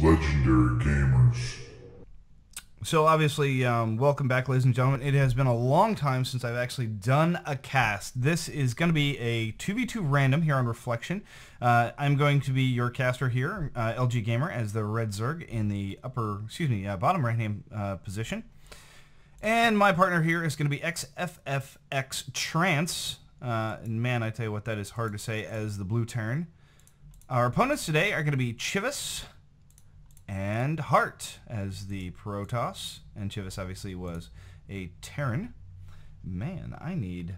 legendary gamers. So obviously, welcome back, ladies and gentlemen. It has been a long time since I've actually done a cast. This is going to be a 2v2 random here on Reflection. I'm going to be your caster here, LG Gamer, as the Red Zerg in the bottom right-hand position. And my partner here is going to be XFFX Trance. And man, I tell you what, that is hard to say, as the Blue Terran. Our opponents today are going to be Chivas and Hart as the Protoss, and Chivas obviously was a Terran. Man, I need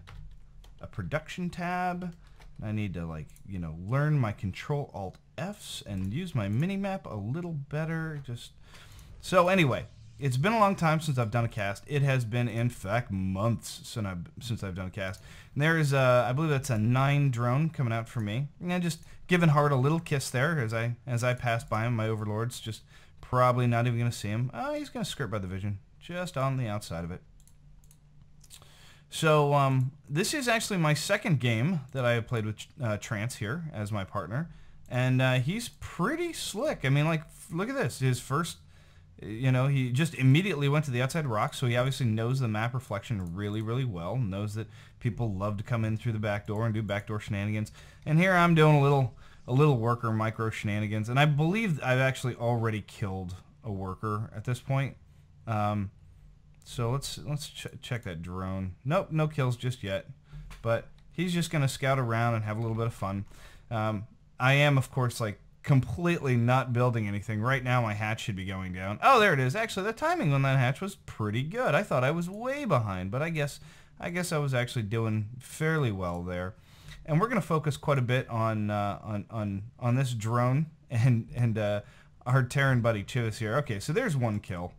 a production tab. I need to, like, you know, learn my Control-Alt-Fs and use my mini-map a little better. So anyway, it's been a long time since I've done a cast. It has been, in fact, months since I've done a cast. And there is, I believe that's a 9 drone coming out for me. And just giving Hart a little kiss there as I pass by him. My overlord's just probably not even going to see him. He's going to skirt by the vision, just on the outside of it. So this is actually my second game that I have played with Trance here as my partner. And he's pretty slick. I mean, like, look at this. His first... You know, he just immediately went to the outside rock, so he obviously knows the map Reflection really, really well. Knows that people love to come in through the back door and do backdoor shenanigans. And here I'm doing a little worker micro shenanigans, and I believe I've actually already killed a worker at this point. So let's check that drone. Nope, no kills just yet. But he's just gonna scout around and have a little bit of fun. I am, of course, like, completely not building anything. Right now my hatch should be going down. Oh, there it is. Actually, the timing on that hatch was pretty good. I thought I was way behind, but I guess I was actually doing fairly well there. And we're going to focus quite a bit on this drone and our Terran buddy Chivas here. Okay, so there's one kill.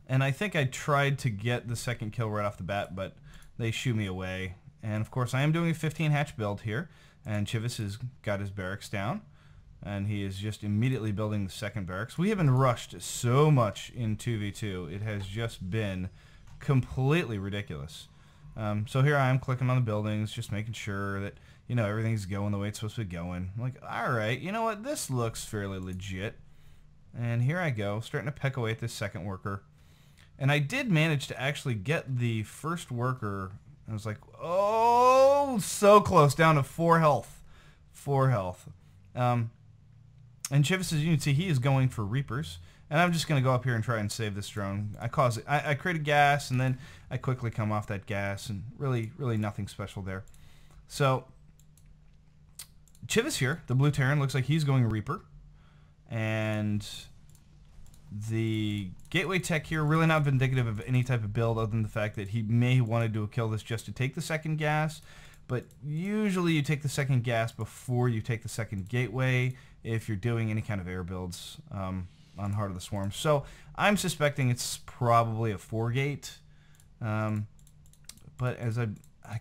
And I think I tried to get the second kill right off the bat, but they shoo me away. And of course, I am doing a 15 hatch build here. And Chivas has got his barracks down, and he is just immediately building the second barracks. We have been rushed so much in 2v2. It has just been completely ridiculous. So here I am clicking on the buildings, just making sure that, you know, everything's going the way it's supposed to be going. I'm like, all right, you know what? This looks fairly legit. And here I go, starting to peck away at this second worker. And I did manage to actually get the first worker. I was like, oh, so close, down to 4 health. 4 health. And Chivas, as you can see, he is going for Reapers. And I'm just going to go up here and try and save this drone. I created gas, and then I quickly come off that gas, and really nothing special there. So, Chivas here, the Blue Terran, looks like he's going Reaper. And the gateway tech here, really not indicative of any type of build other than the fact that he may want to do a kill this just to take the second gas, but usually you take the second gas before you take the second gateway if you're doing any kind of air builds on Heart of the Swarm. So I'm suspecting it's probably a 4-gate, but as I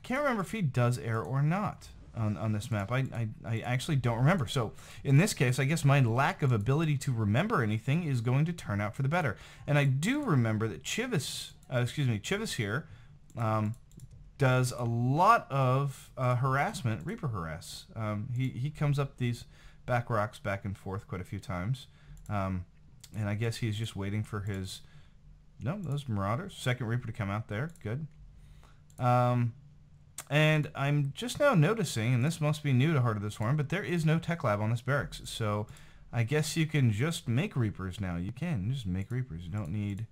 can't remember if he does air or not on this map. I actually don't remember. So in this case, I guess my lack of ability to remember anything is going to turn out for the better. And I do remember that Chivas here does a lot of harassment, Reaper harass. He comes up these back rocks back and forth quite a few times. And I guess he's just waiting for his, no, those Marauders, second Reaper to come out there. Good. And I'm just now noticing, and this must be new to Heart of the Swarm, but there is no tech lab on this barracks. So I guess you can just make Reapers now. You can just make Reapers. You don't need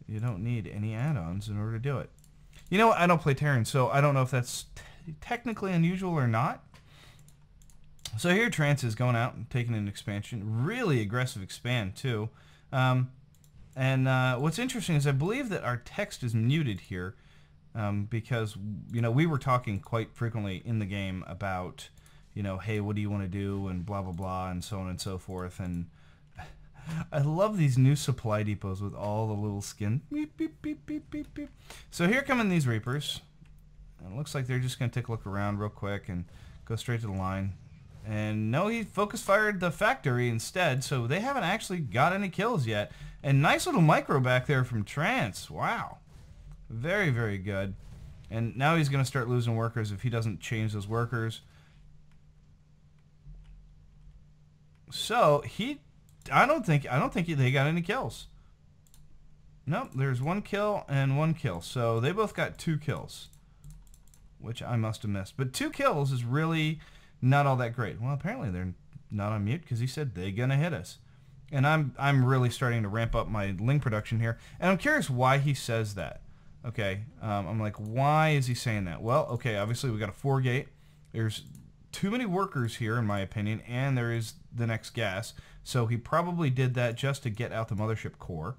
any add-ons in order to do it. You know what? I don't play Terran, so I don't know if that's technically unusual or not. So here Trance is going out and taking an expansion. Really aggressive expand, too. What's interesting is I believe that our text is muted here. Because, you know, we were talking quite frequently in the game about, you know, hey, what do you want to do, and blah, blah, blah, and so on and so forth. And I love these new supply depots with all the little skin. Beep, beep, beep, beep, beep, beep. So here come in these Reapers. And it looks like they're just going to take a look around real quick and go straight to the line. And no, he focus fired the factory instead, so they haven't actually got any kills yet. And nice little micro back there from Trance. Wow. Very, very good. And now he's going to start losing workers if he doesn't change those workers. So I don't think they got any kills. Nope, there's 1 kill and 1 kill. So they both got 2 kills, which I must have missed. But 2 kills is really not all that great. Well, apparently they're not on mute because he said they're gonna hit us. And I'm really starting to ramp up my Ling production here. And I'm curious why he says that. Okay, I'm like, why is he saying that? Well, okay, obviously we got a 4 gate. There's too many workers here, in my opinion, and there is the next gas. So he probably did that just to get out the mothership core,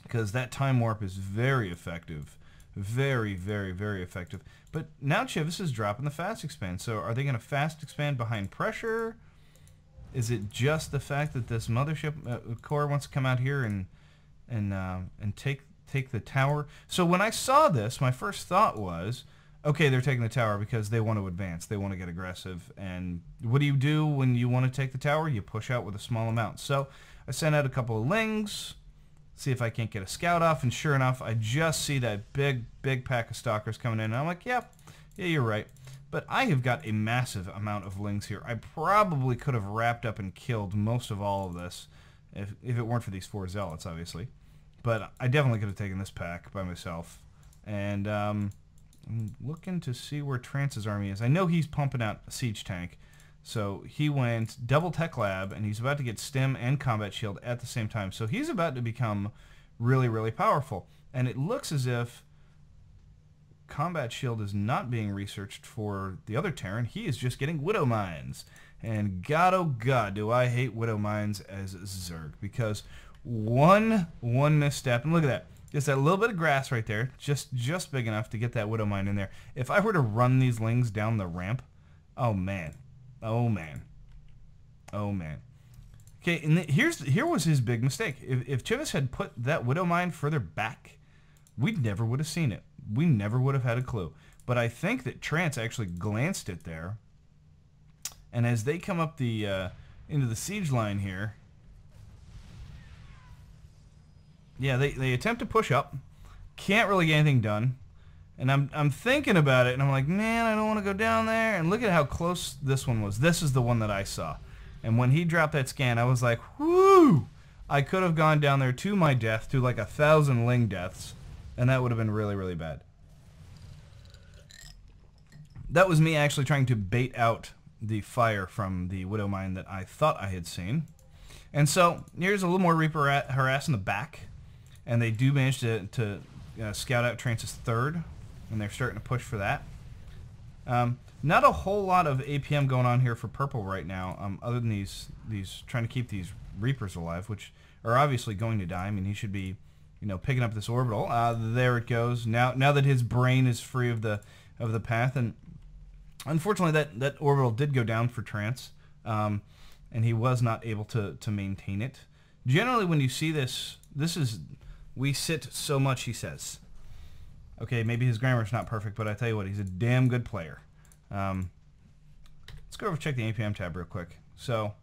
because that time warp is very effective. Very, very, very effective. But now Chivas is dropping the fast expand. So are they going to fast expand behind pressure? Is it just the fact that this mothership core wants to come out here and take the tower? So when I saw this, my first thought was, okay, they're taking the tower because they want to advance. They want to get aggressive. And what do you do when you want to take the tower? You push out with a small amount. So I sent out a couple of Lings, see if I can't get a scout off. And sure enough, I just see that big pack of stalkers coming in. And I'm like, yeah, you're right. But I have got a massive amount of Lings here. I probably could have wrapped up and killed most of all of this if it weren't for these 4 zealots, obviously. But I definitely could have taken this pack by myself. And I'm looking to see where Trance's army is. I know he's pumping out a siege tank. So he went double tech lab, and he's about to get stim and combat shield at the same time. So he's about to become really, really powerful. And it looks as if combat shield is not being researched for the other Terran. He is just getting widow mines. And God, oh God, do I hate widow mines as Zerg, because one misstep, and look at that. Just that little bit of grass right there, just big enough to get that widow mine in there. If I were to run these Lings down the ramp, oh man. Oh man. Oh man. Okay, and here was his big mistake. If Chivas had put that widow mine further back, we never would have seen it. We never would have had a clue. But I think that Trance actually glanced it there. And as they come up the into the siege line here, yeah, they attempt to push up. Can't really get anything done. And I'm thinking about it, and I'm like, man, I don't want to go down there. And look at how close this one was. This is the one that I saw. And when he dropped that scan, I was like, whoo! I could have gone down there to my death, to like 1,000 Ling deaths, and that would have been really, really bad. That was me actually trying to bait out the fire from the widow mine that I thought I had seen. And so here's a little more Reaper harass in the back, and they do manage to scout out Trance's third, and they're starting to push for that. Not a whole lot of APM going on here for purple right now, other than these trying to keep these Reapers alive, which are obviously going to die. I mean, he should be, picking up this orbital. There it goes. Now that his brain is free of the path, and unfortunately that orbital did go down for Trance, and he was not able to maintain it. Generally, when you see this is, we sit so much, he says. Okay, maybe his grammar's not perfect, but I tell you what, he's a damn good player. Let's go over and check the APM tab real quick. So,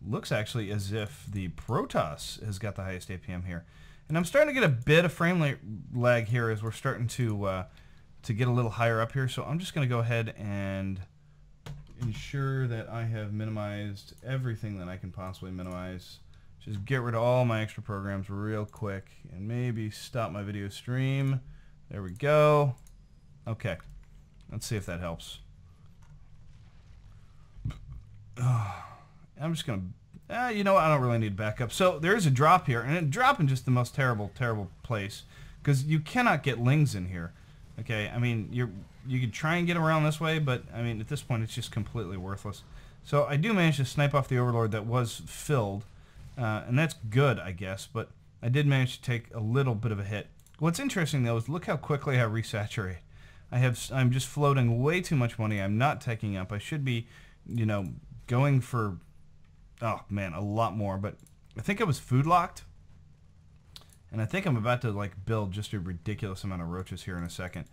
looks actually as if the Protoss has got the highest APM here. And I'm starting to get a bit of frame lag here as we're starting to get a little higher up here. So I'm just going to go ahead and ensure that I have minimized everything that I can possibly minimize. Just get rid of all my extra programs real quick and maybe stop my video stream. There we go. Okay. Let's see if that helps. I'm just going to... you know what? I don't really need backup. So there is a drop here, and a drop in just the most terrible place, because you cannot get Lings in here. Okay, I mean, you could try and get around this way, but I mean, at this point, it's just completely worthless. So I do manage to snipe off the Overlord that was filled, and that's good, I guess, but I did manage to take a little bit of a hit. What's interesting, though, is look how quickly I resaturate. I'm just floating way too much money. I'm not taking up. I should be, going for, oh man, a lot more, but I think I was food locked, and I think I'm about to build just a ridiculous amount of roaches here in a second.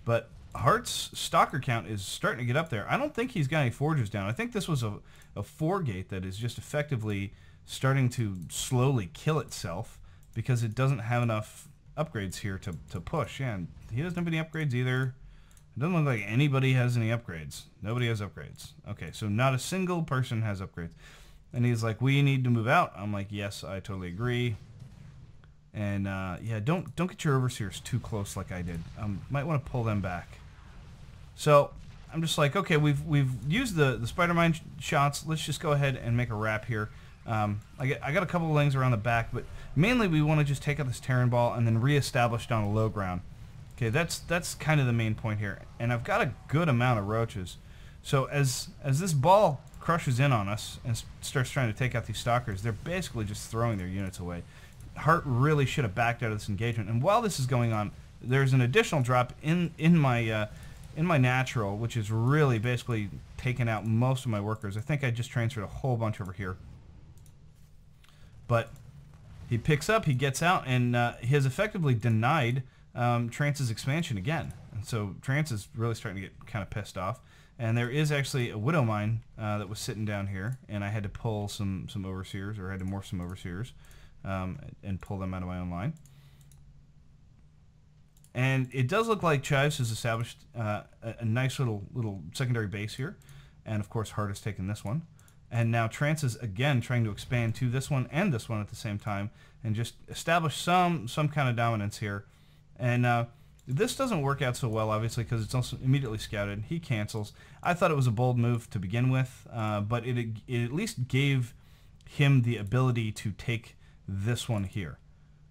But Hart's stalker count is starting to get up there. I don't think he's got any forges down. I think this was a 4 gate that is just effectively starting to slowly kill itself because it doesn't have enough upgrades here to push. Yeah, and he doesn't have any upgrades either. It doesn't look like anybody has any upgrades. Nobody has upgrades. Okay, so not a single person has upgrades. And he's like, we need to move out. I'm like, yes, I totally agree. And yeah, don't get your overseers too close like I did. Might want to pull them back. So I'm just like, okay, we've used the spider mine shots. Let's just go ahead and make a wrap here. I got a couple of lanes around the back, but mainly we want to just take out this Terran ball and then reestablish down a low ground. Okay, that's kind of the main point here. And I've got a good amount of roaches. So as this ball crushes in on us and starts trying to take out these stalkers, they're basically just throwing their units away. Hart really should have backed out of this engagement. And while this is going on, there's an additional drop in my natural, which is really basically taking out most of my workers. I think I just transferred a whole bunch over here. But he picks up, he gets out, and he has effectively denied Trance's expansion again. And so Trance is really starting to get kind of pissed off. And there is actually a widow mine that was sitting down here, and I had to pull some overseers, or I had to morph some overseers, and pull them out of my own line. And it does look like Chivas has established a nice little secondary base here, and of course Hart has taken this one. And now Trance is again trying to expand to this one and this one at the same time, and just establish some kind of dominance here. And this doesn't work out so well, obviously, because it's also immediately scouted. He cancels. I thought it was a bold move to begin with, but it at least gave him the ability to take this one here.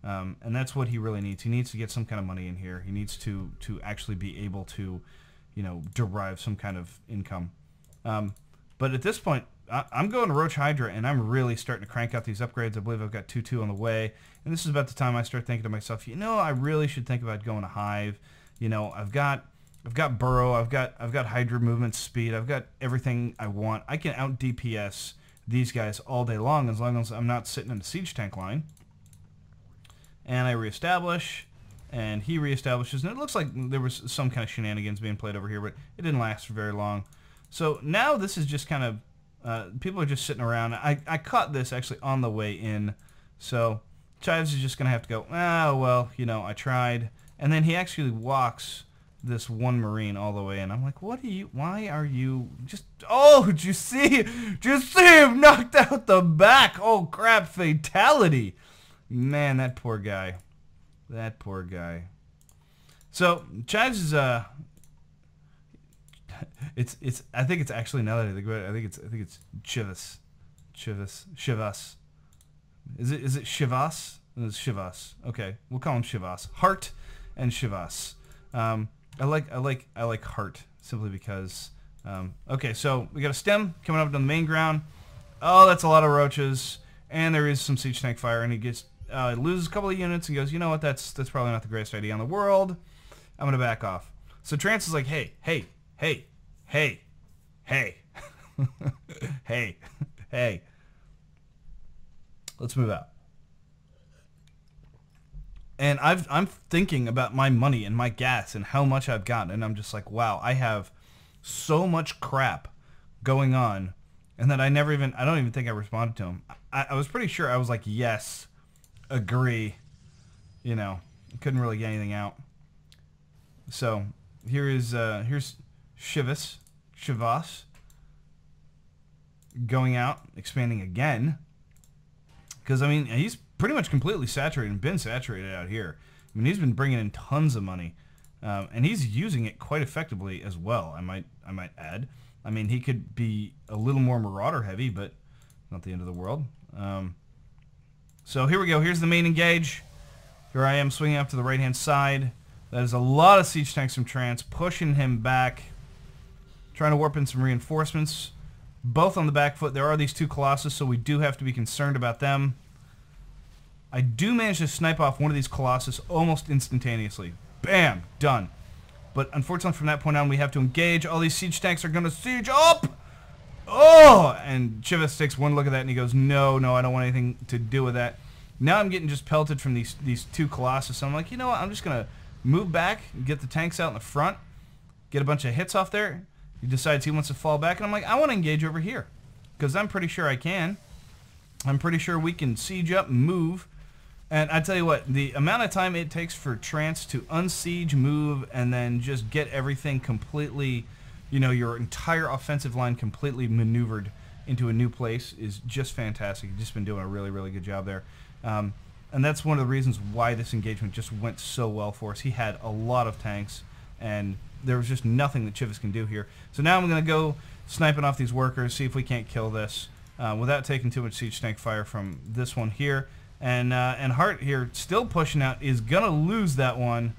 And that's what he really needs. He needs to get some kind of money in here. He needs to actually be able to, derive some kind of income. But at this point, I'm going to Roach Hydra, and I'm really starting to crank out these upgrades. I believe I've got 2-2 on the way. And this is about the time I start thinking to myself, I really should think about going to Hive. I've got Burrow, I've got Hydra movement speed, I've got everything I want. I can out DPS these guys all day long as I'm not sitting in a siege tank line. And I reestablish, and he reestablishes, and it looks like there was some kind of shenanigans being played over here, but it didn't last for very long. So now this is just kind of, people are just sitting around. I caught this actually on the way in, so Chives is just going to have to go, well, I tried. And then he actually walks this one Marine all the way in. I'm like, why are you just, did you see him knocked out the back? Oh, crap, fatality. Man, that poor guy. That poor guy. So, Chives is, I think it's actually, now that I think about it, I think it's Chivas. Chivas. Is it Chivas? It's Chivas. Okay, we'll call him Chivas. Hart and Chivas. I like Hart simply because. Okay, so we got a stem coming up on the main ground. Oh, that's a lot of roaches, and there is some siege tank fire, and he gets loses a couple of units and goes, you know what? That's probably not the greatest idea in the world. I'm gonna back off. So Trance is like, hey, hey. Let's move out. And I'm thinking about my money and my gas and how much I've gotten, and I'm just like, wow, I have so much crap going on, and that I don't even think I responded to him. I was pretty sure I was like, yes, agree, couldn't really get anything out. So here's Chivas going out, expanding again. Because, he's pretty much completely saturated and been saturated out here. He's been bringing in tons of money. And he's using it quite effectively as well, I might add. He could be a little more Marauder heavy, but not the end of the world. So here we go. Here's the main engage. Here I am swinging up to the right-hand side. That is a lot of siege tanks from Trance, pushing him back. Trying to warp in some reinforcements. Both on the back foot. There are these two Colossus, so we do have to be concerned about them. I do manage to snipe off one of these Colossus almost instantaneously. Bam! Done. But unfortunately from that point on we have to engage. All these siege tanks are going to siege up! Oh! And Chivas takes one look at that and he goes, no, I don't want anything to do with that. Now I'm getting just pelted from these two Colossus. So I'm like, you know what? I'm just going to move back and get the tanks out in the front. Get a bunch of hits off there. He decides he wants to fall back. And I'm like, I want to engage over here. Because I'm pretty sure I can. I'm pretty sure we can siege up and move. And I tell you what, the amount of time it takes for Trance to unsiege, move, and then just get everything completely, your entire offensive line completely maneuvered into a new place is just fantastic. He's just been doing a really, really good job there. And that's one of the reasons why this engagement just went so well for us. He had a lot of tanks, and there was just nothing that Chivas can do here. So now I'm going to go sniping off these workers, see if we can't kill this without taking too much siege tank fire from this one here. And Hart here, still pushing out, is going to lose that one.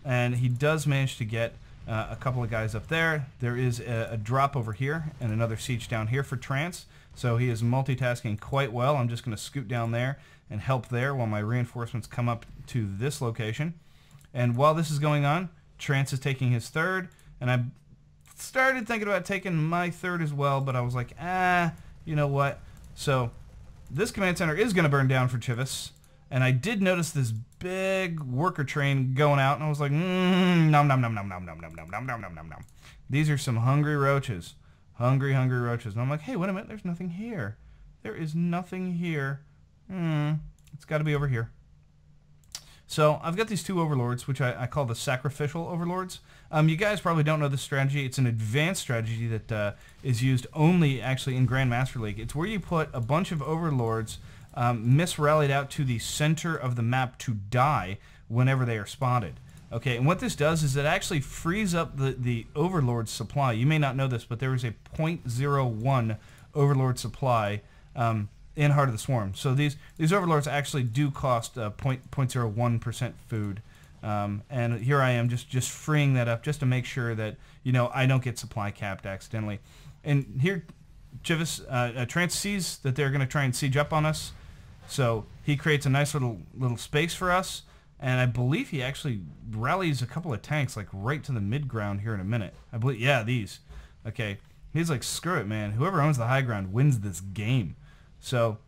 And he does manage to get a couple of guys up there. There is a drop over here and another siege down here for Trance. So he is multitasking quite well. I'm just going to scoot down there and help there while my reinforcements come up to this location. And while this is going on, Trance is taking his third, and I started thinking about taking my third as well, but I was like, you know what? So this command center is going to burn down for Chivas, and I did notice this big worker train going out, and I was like, nom nom nom nom nom nom nom nom nom nom nom nom nom. These are some hungry roaches. Hungry, hungry roaches. And I'm like, hey, wait a minute, there's nothing here. There is nothing here. It's got to be over here. So I've got these two overlords, which I call the sacrificial overlords. You guys probably don't know this strategy. It's an advanced strategy that is used only actually in Grandmaster League. It's where you put a bunch of overlords misrallied out to the center of the map to die whenever they are spotted. Okay, and what this does is it actually frees up the overlord supply. You may not know this, but there is a 0.01 overlord supply in Heart of the Swarm. So these overlords actually do cost 0.01% food. And here I am just freeing that up just to make sure that, you know, I don't get supply capped accidentally. And here Chivas, Trance sees that they're going to try and siege up on us. So he creates a nice little space for us. And I believe he actually rallies a couple of tanks like right to the mid-ground here in a minute. I believe, yeah, these. Okay. He's like, screw it, man. Whoever owns the high ground wins this game. So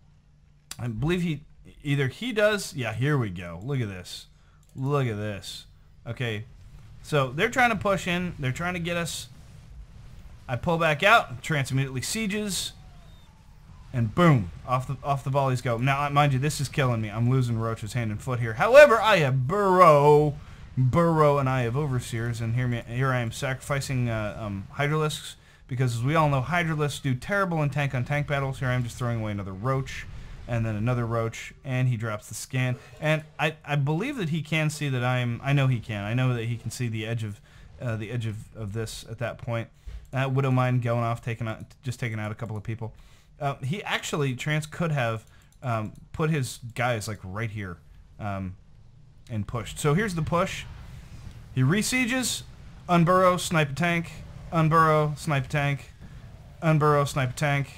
I believe either he does. Yeah, here we go. Look at this. Look at this. Okay. So they're trying to push in. They're trying to get us. I pull back out. Trance immediately sieges. And boom, off the volleys go. Now, mind you, this is killing me. I'm losing roaches hand and foot here. However, I have Burrow, and I have Overseers, and here I am sacrificing Hydralisks, because as we all know, Hydralisks do terrible in tank-on-tank battles. Here I am just throwing away another roach, and then another roach, and he drops the scan. And I believe that he can see that I know he can. I know that he can see the edge of this at that point. Widowmine going off, taking out a couple of people. He actually, Trance could have put his guys like right here and pushed. So here's the push. He resieges, unburrow, snipe a tank, unburrow, snipe a tank, unburrow, snipe a tank,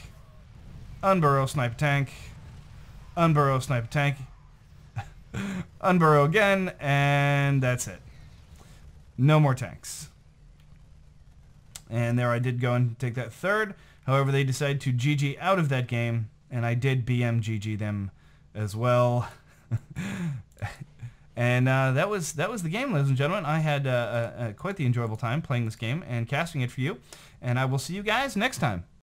unburrow, snipe a tank, unburrow, snipe a tank, unburrow again, and that's it. No more tanks. And there I did go and take that third. However, they decided to GG out of that game, and I did BM-GG them as well. And that was the game, ladies and gentlemen. I had quite the enjoyable time playing this game and casting it for you, and I will see you guys next time.